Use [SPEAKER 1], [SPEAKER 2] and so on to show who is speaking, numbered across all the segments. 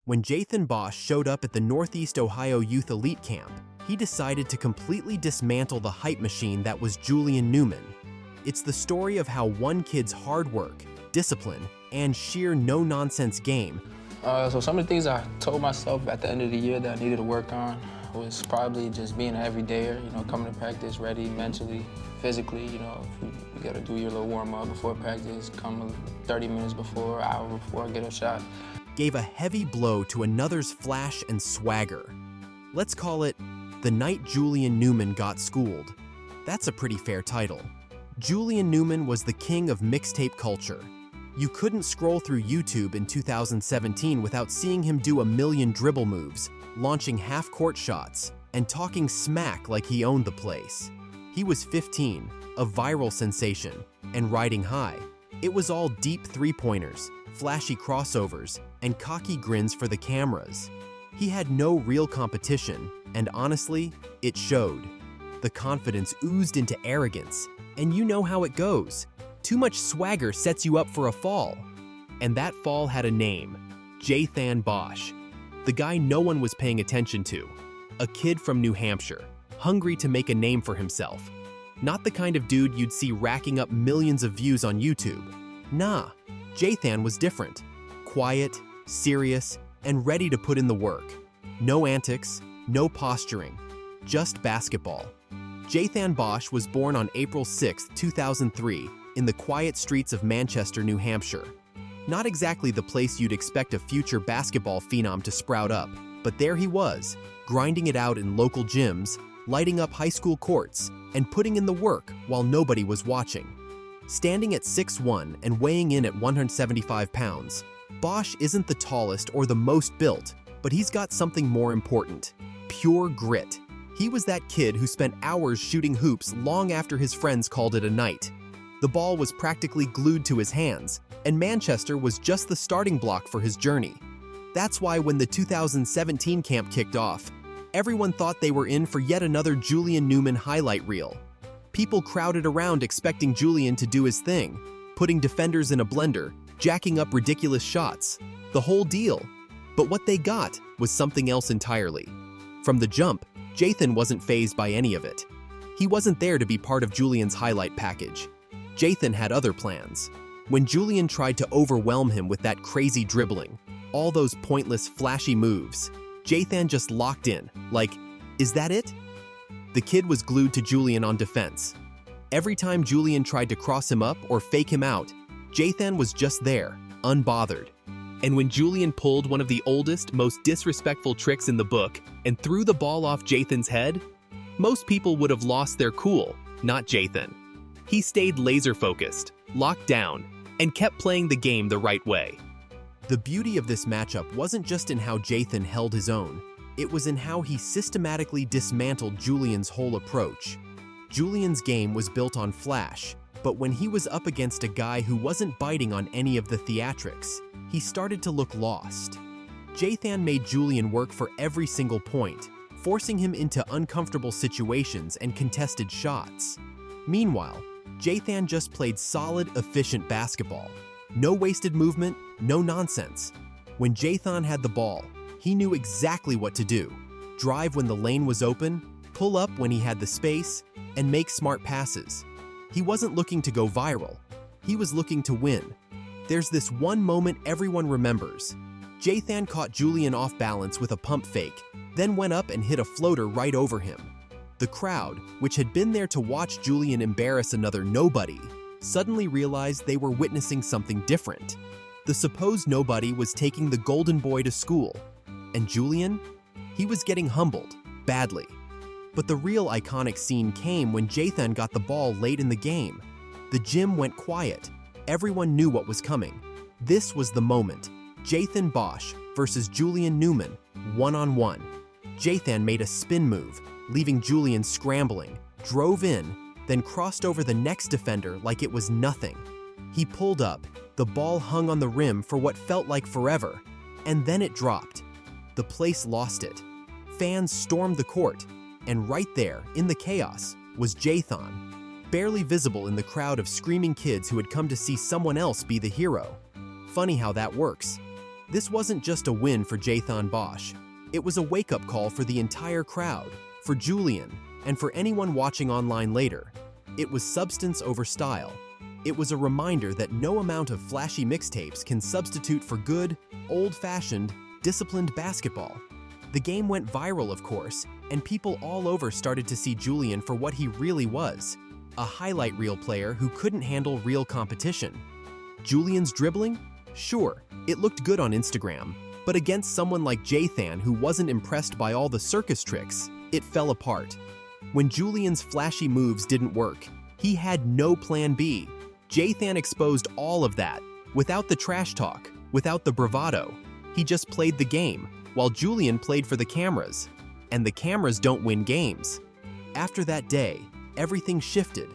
[SPEAKER 1] When Jaythan Bosch showed up at the Northeast Ohio Youth Elite Camp, he decided to completely dismantle the hype machine that was Julian Newman. It's the story of how one kid's hard work, discipline, and sheer no-nonsense game.
[SPEAKER 2] So some of the things I told myself at the end of the year that I needed to work on was probably just being an everydayer, coming to practice ready mentally, physically, you gotta do your little warm-up before practice, come 30 minutes before, an hour before, get a shot.
[SPEAKER 1] Gave a heavy blow to another's flash and swagger. Let's call it The Night Julian Newman Got Schooled. That's a pretty fair title. Julian Newman was the king of mixtape culture. You couldn't scroll through YouTube in 2017 without seeing him do a million dribble moves, launching half-court shots, and talking smack like he owned the place. He was 15, a viral sensation, and riding high. It was all deep three-pointers, flashy crossovers, and cocky grins for the cameras. He had no real competition, and honestly, it showed. The confidence oozed into arrogance, and you know how it goes. Too much swagger sets you up for a fall. And that fall had a name, Jaythan Bosch. The guy no one was paying attention to. A kid from New Hampshire, hungry to make a name for himself. Not the kind of dude you'd see racking up millions of views on YouTube. Nah, Jaythan was different. Quiet, serious, and ready to put in the work. No antics, no posturing, just basketball. Jaythan Bosch was born on April 6, 2003, in the quiet streets of Manchester, New Hampshire. Not exactly the place you'd expect a future basketball phenom to sprout up, but there he was, grinding it out in local gyms, lighting up high school courts, and putting in the work while nobody was watching. Standing at 6'1" and weighing in at 175 pounds, Bosch isn't the tallest or the most built, but he's got something more important: pure grit. He was that kid who spent hours shooting hoops long after his friends called it a night. The ball was practically glued to his hands, and Manchester was just the starting block for his journey. That's why when the 2017 camp kicked off, everyone thought they were in for yet another Julian Newman highlight reel. People crowded around expecting Julian to do his thing, putting defenders in a blender, jacking up ridiculous shots, the whole deal. But what they got was something else entirely. From the jump, Jaythan wasn't fazed by any of it. He wasn't there to be part of Julian's highlight package. Jaythan had other plans. When Julian tried to overwhelm him with that crazy dribbling, all those pointless, flashy moves, Jaythan just locked in, like, is that it? The kid was glued to Julian on defense. Every time Julian tried to cross him up or fake him out, Jaythan was just there, unbothered. And when Julian pulled one of the oldest, most disrespectful tricks in the book and threw the ball off Jaythan's head, most people would have lost their cool, not Jaythan. He stayed laser-focused, locked down, and kept playing the game the right way. The beauty of this matchup wasn't just in how Jaythan held his own, it was in how he systematically dismantled Julian's whole approach. Julian's game was built on flash, but when he was up against a guy who wasn't biting on any of the theatrics, he started to look lost. Jaythan made Julian work for every single point, forcing him into uncomfortable situations and contested shots. Meanwhile, Jaythan just played solid, efficient basketball. No wasted movement, no nonsense. When Jaythan had the ball, he knew exactly what to do. Drive when the lane was open, pull up when he had the space, and make smart passes. He wasn't looking to go viral. He was looking to win. There's this one moment everyone remembers. Jaythan caught Julian off balance with a pump fake, then went up and hit a floater right over him. The crowd, which had been there to watch Julian embarrass another nobody, suddenly realized they were witnessing something different. The supposed nobody was taking the golden boy to school. And Julian? He was getting humbled, badly. But the real iconic scene came when Jaythan got the ball late in the game. The gym went quiet. Everyone knew what was coming. This was the moment. Jaythan Bosch versus Julian Newman, one-on-one. Jaythan made a spin move, leaving Julian scrambling, drove in, then crossed over the next defender like it was nothing. He pulled up, the ball hung on the rim for what felt like forever, and then it dropped. The place lost it. Fans stormed the court, and right there, in the chaos, was Jaythan, barely visible in the crowd of screaming kids who had come to see someone else be the hero. Funny how that works. This wasn't just a win for Jaythan Bosch. It was a wake-up call for the entire crowd, for Julian, and for anyone watching online later. It was substance over style. It was a reminder that no amount of flashy mixtapes can substitute for good, old-fashioned, disciplined basketball. The game went viral, of course, and people all over started to see Julian for what he really was, a highlight reel player who couldn't handle real competition. Julian's dribbling? Sure, it looked good on Instagram, but against someone like Jaythan who wasn't impressed by all the circus tricks, it fell apart. When Julian's flashy moves didn't work, he had no plan B. Jaythan exposed all of that, without the trash talk, without the bravado. He just played the game, while Julian played for the cameras. And the cameras don't win games. After that day, everything shifted.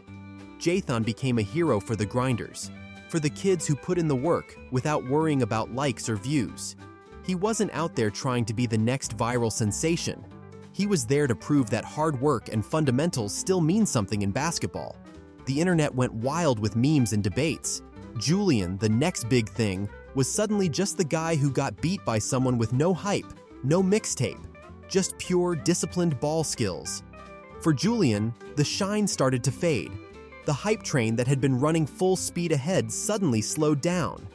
[SPEAKER 1] Jaythan became a hero for the grinders, for the kids who put in the work without worrying about likes or views. He wasn't out there trying to be the next viral sensation. He was there to prove that hard work and fundamentals still mean something in basketball. The internet went wild with memes and debates. Julian, the next big thing, was suddenly just the guy who got beat by someone with no hype, no mixtape, just pure, disciplined ball skills. For Julian, the shine started to fade. The hype train that had been running full speed ahead suddenly slowed down.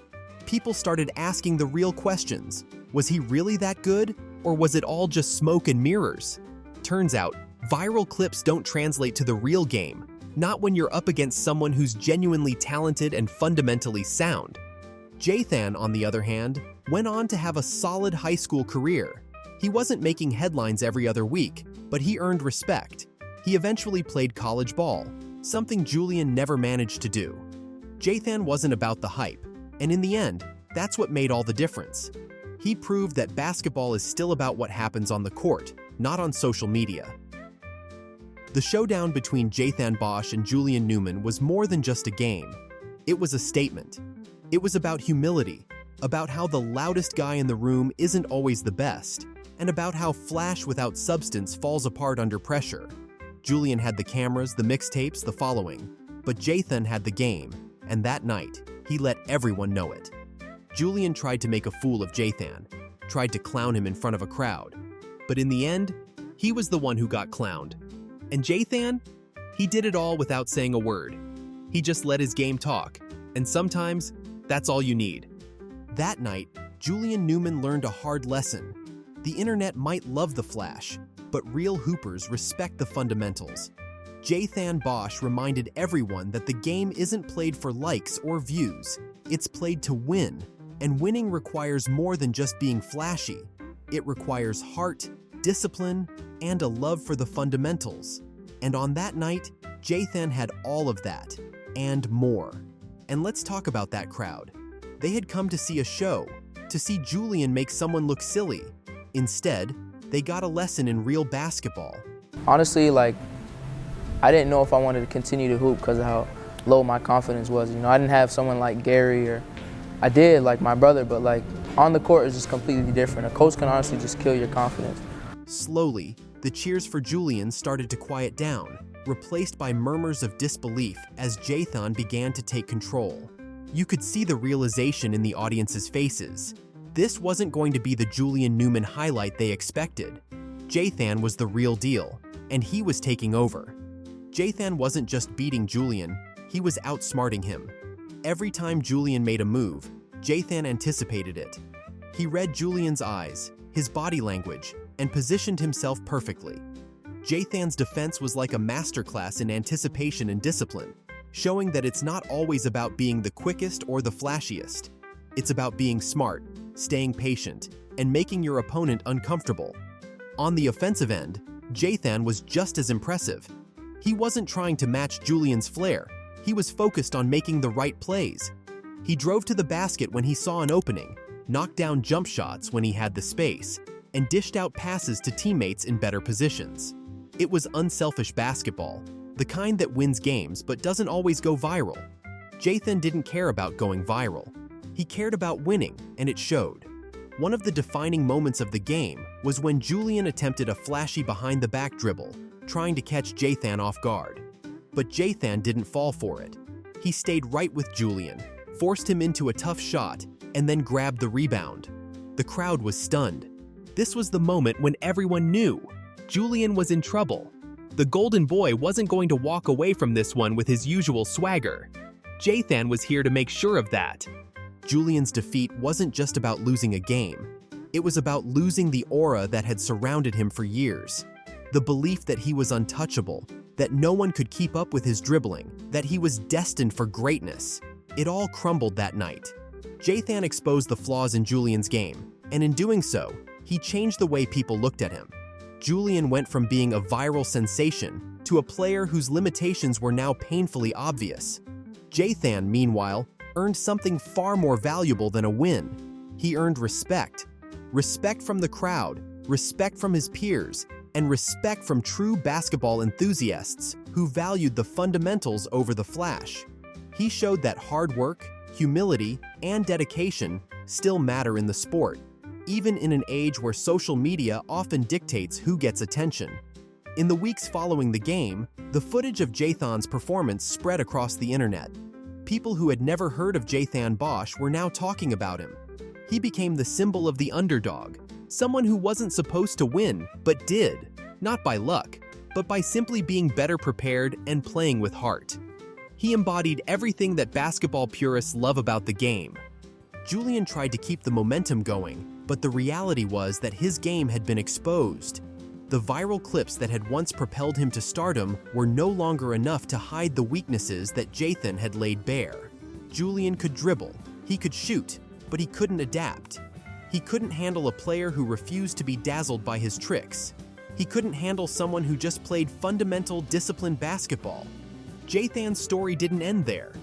[SPEAKER 1] People started asking the real questions. Was he really that good, or was it all just smoke and mirrors? Turns out, viral clips don't translate to the real game, not when you're up against someone who's genuinely talented and fundamentally sound. Jaythan, on the other hand, went on to have a solid high school career. He wasn't making headlines every other week, but he earned respect. He eventually played college ball, something Julian never managed to do. Jaythan wasn't about the hype, and in the end, that's what made all the difference. He proved that basketball is still about what happens on the court, not on social media. The showdown between Jaythan Bosch and Julian Newman was more than just a game. It was a statement. It was about humility, about how the loudest guy in the room isn't always the best, and about how flash without substance falls apart under pressure. Julian had the cameras, the mixtapes, the following, but Jaythan had the game, and that night, he let everyone know it. Julian tried to make a fool of Jaythan, tried to clown him in front of a crowd, but in the end, he was the one who got clowned. And Jaythan? He did it all without saying a word. He just let his game talk, and sometimes, that's all you need. That night, Julian Newman learned a hard lesson. The internet might love the flash, but real hoopers respect the fundamentals. Jaythan Bosch reminded everyone that the game isn't played for likes or views. It's played to win, and winning requires more than just being flashy. It requires heart, discipline, and a love for the fundamentals. And on that night, Jaythan had all of that, and more. And let's talk about that crowd. They had come to see a show, to see Julian make someone look silly. Instead, they got a lesson in real basketball.
[SPEAKER 2] Honestly, I didn't know if I wanted to continue to hoop because of how low my confidence was. I didn't have someone like Gary, or I did, like my brother, but on the court is just completely different. A coach can honestly just kill your confidence.
[SPEAKER 1] Slowly, the cheers for Julian started to quiet down, replaced by murmurs of disbelief as Jaythan began to take control. You could see the realization in the audience's faces. This wasn't going to be the Julian Newman highlight they expected. Jaythan was the real deal, and he was taking over. Jaythan wasn't just beating Julian, he was outsmarting him. Every time Julian made a move, Jaythan anticipated it. He read Julian's eyes, his body language, and positioned himself perfectly. Jaythan's defense was like a masterclass in anticipation and discipline, showing that it's not always about being the quickest or the flashiest. It's about being smart, staying patient, and making your opponent uncomfortable. On the offensive end, Jaythan was just as impressive. He wasn't trying to match Julian's flair, he was focused on making the right plays. He drove to the basket when he saw an opening, knocked down jump shots when he had the space, and dished out passes to teammates in better positions. It was unselfish basketball, the kind that wins games but doesn't always go viral. Jaythan didn't care about going viral. He cared about winning, and it showed. One of the defining moments of the game was when Julian attempted a flashy behind-the-back dribble, trying to catch Jaythan off guard. But Jaythan didn't fall for it. He stayed right with Julian, forced him into a tough shot, and then grabbed the rebound. The crowd was stunned. This was the moment when everyone knew Julian was in trouble. The golden boy wasn't going to walk away from this one with his usual swagger. Jaythan was here to make sure of that. Julian's defeat wasn't just about losing a game. It was about losing the aura that had surrounded him for years. The belief that he was untouchable, that no one could keep up with his dribbling, that he was destined for greatness. It all crumbled that night. Jaythan exposed the flaws in Julian's game, and in doing so, he changed the way people looked at him. Julian went from being a viral sensation to a player whose limitations were now painfully obvious. Jaythan, meanwhile, earned something far more valuable than a win. He earned respect. Respect from the crowd, respect from his peers, and respect from true basketball enthusiasts who valued the fundamentals over the flash. He showed that hard work, humility, and dedication still matter in the sport, even in an age where social media often dictates who gets attention. In the weeks following the game, the footage of Jaythan's performance spread across the internet. People who had never heard of Jaythan Bosch were now talking about him. He became the symbol of the underdog, someone who wasn't supposed to win, but did, not by luck, but by simply being better prepared and playing with heart. He embodied everything that basketball purists love about the game. Julian tried to keep the momentum going, but the reality was that his game had been exposed. The viral clips that had once propelled him to stardom were no longer enough to hide the weaknesses that Jaythan had laid bare. Julian could dribble, he could shoot, but he couldn't adapt. He couldn't handle a player who refused to be dazzled by his tricks. He couldn't handle someone who just played fundamental, disciplined basketball. Jaythan's story didn't end there.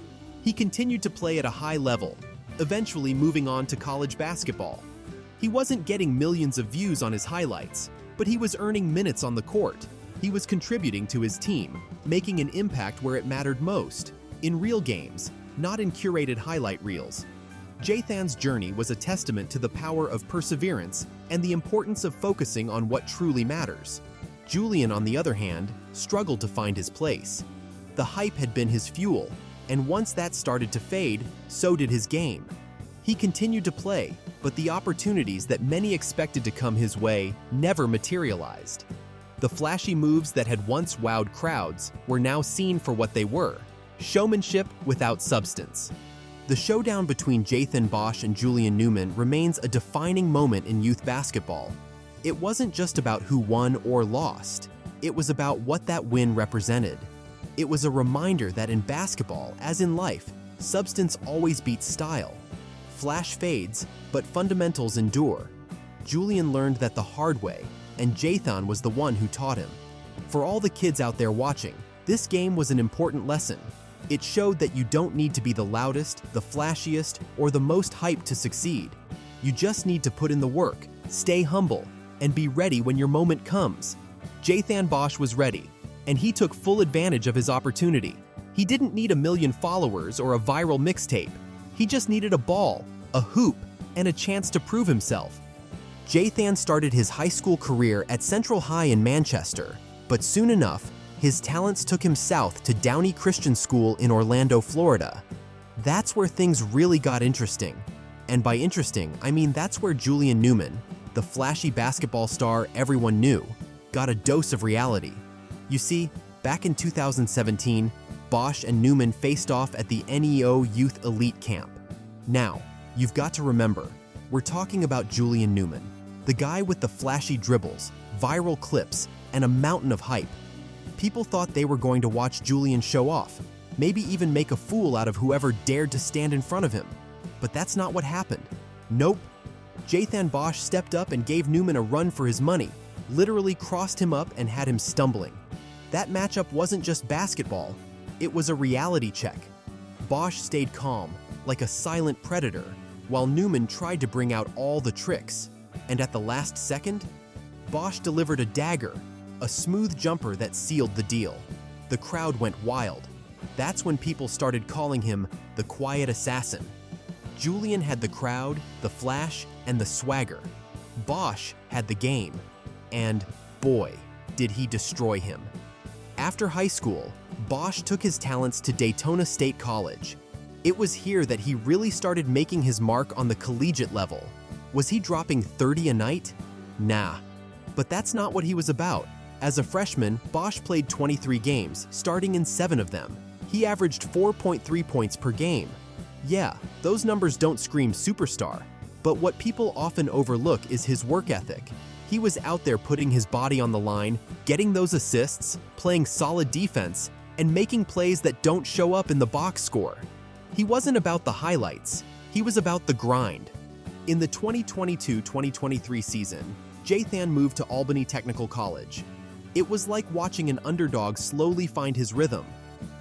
[SPEAKER 1] He continued to play at a high level, eventually moving on to college basketball. He wasn't getting millions of views on his highlights, but he was earning minutes on the court. He was contributing to his team, making an impact where it mattered most, in real games, not in curated highlight reels. Jaythan's journey was a testament to the power of perseverance and the importance of focusing on what truly matters. Julian, on the other hand, struggled to find his place. The hype had been his fuel, and once that started to fade, so did his game. He continued to play, but the opportunities that many expected to come his way never materialized. The flashy moves that had once wowed crowds were now seen for what they were: showmanship without substance. The showdown between Jaythan Bosch and Julian Newman remains a defining moment in youth basketball. It wasn't just about who won or lost. It was about what that win represented. It was a reminder that in basketball, as in life, substance always beats style. Flash fades, but fundamentals endure. Julian learned that the hard way, and Jaythan was the one who taught him. For all the kids out there watching, this game was an important lesson. It showed that you don't need to be the loudest, the flashiest, or the most hyped to succeed. You just need to put in the work, stay humble, and be ready when your moment comes. Jaythan Bosch was ready, and he took full advantage of his opportunity. He didn't need a million followers or a viral mixtape. He just needed a ball, a hoop, and a chance to prove himself. Jaythan started his high school career at Central High in Manchester, but soon enough, his talents took him south to Downey Christian School in Orlando, Florida. That's where things really got interesting. And by interesting, I mean that's where Julian Newman, the flashy basketball star everyone knew, got a dose of reality. You see, back in 2017, Bosch and Newman faced off at the NEO Youth Elite Camp. Now, you've got to remember, we're talking about Julian Newman, the guy with the flashy dribbles, viral clips, and a mountain of hype. People thought they were going to watch Julian show off, maybe even make a fool out of whoever dared to stand in front of him. But that's not what happened. Nope. Jaythan Bosch stepped up and gave Newman a run for his money, literally crossed him up and had him stumbling. That matchup wasn't just basketball, it was a reality check. Bosch stayed calm, like a silent predator, while Newman tried to bring out all the tricks. And at the last second, Bosch delivered a dagger, a smooth jumper that sealed the deal. The crowd went wild. That's when people started calling him the Quiet Assassin. Julian had the crowd, the flash, and the swagger. Bosch had the game. And boy, did he destroy him. After high school, Bosch took his talents to Daytona State College. It was here that he really started making his mark on the collegiate level. Was he dropping 30 a night? Nah. But that's not what he was about. As a freshman, Bosch played 23 games, starting in 7 of them. He averaged 4.3 points per game. Yeah, those numbers don't scream superstar, but what people often overlook is his work ethic. He was out there putting his body on the line, getting those assists, playing solid defense, and making plays that don't show up in the box score. He wasn't about the highlights, he was about the grind. In the 2022-2023 season, Jaythan moved to Albany Technical College. It was like watching an underdog slowly find his rhythm.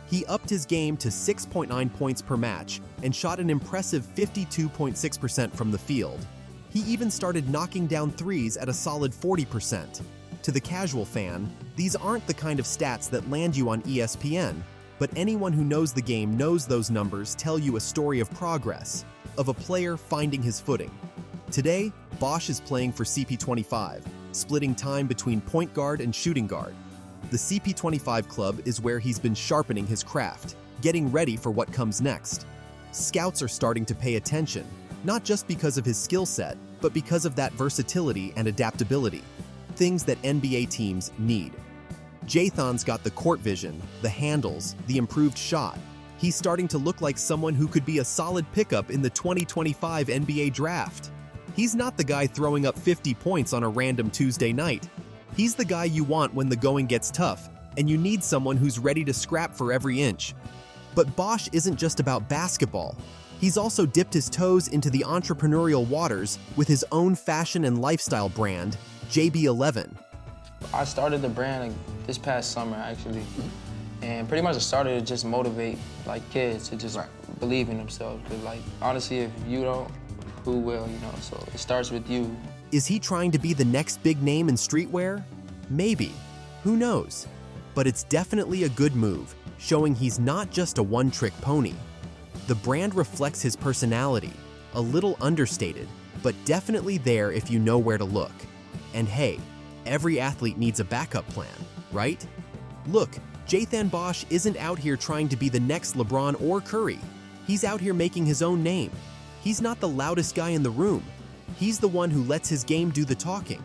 [SPEAKER 1] He upped his game to 6.9 points per match and shot an impressive 52.6% from the field. He even started knocking down threes at a solid 40%. To the casual fan, these aren't the kind of stats that land you on ESPN, but anyone who knows the game knows those numbers tell you a story of progress, of a player finding his footing. Today, Bosch is playing for CP25, splitting time between point guard and shooting guard. The CP25 club is where he's been sharpening his craft, getting ready for what comes next. Scouts are starting to pay attention, not just because of his skill set, but because of that versatility and adaptability, things that NBA teams need. Jaythan's got the court vision, the handles, the improved shot. He's starting to look like someone who could be a solid pickup in the 2025 NBA draft. He's not the guy throwing up 50 points on a random Tuesday night. He's the guy you want when the going gets tough, and you need someone who's ready to scrap for every inch. But Bosch isn't just about basketball. He's also dipped his toes into the entrepreneurial waters with his own fashion and lifestyle brand, JB11.
[SPEAKER 2] I started the brand this past summer, actually. And pretty much I started to just motivate kids to just believe in themselves. Because honestly, if you don't, who will, So it starts with you.
[SPEAKER 1] Is he trying to be the next big name in streetwear? Maybe. Who knows? But it's definitely a good move, showing he's not just a one-trick pony. The brand reflects his personality, a little understated, but definitely there if you know where to look. And hey, every athlete needs a backup plan, right? Look, Jaythan Bosch isn't out here trying to be the next LeBron or Curry. He's out here making his own name. He's not the loudest guy in the room. He's the one who lets his game do the talking.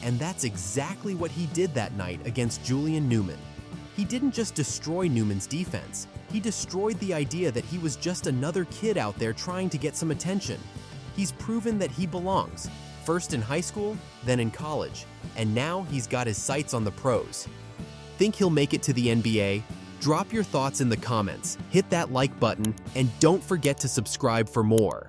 [SPEAKER 1] And that's exactly what he did that night against Julian Newman. He didn't just destroy Newman's defense. He destroyed the idea that he was just another kid out there trying to get some attention. He's proven that he belongs, first in high school, then in college, and now he's got his sights on the pros. Think he'll make it to the NBA? Drop your thoughts in the comments, hit that like button, and don't forget to subscribe for more.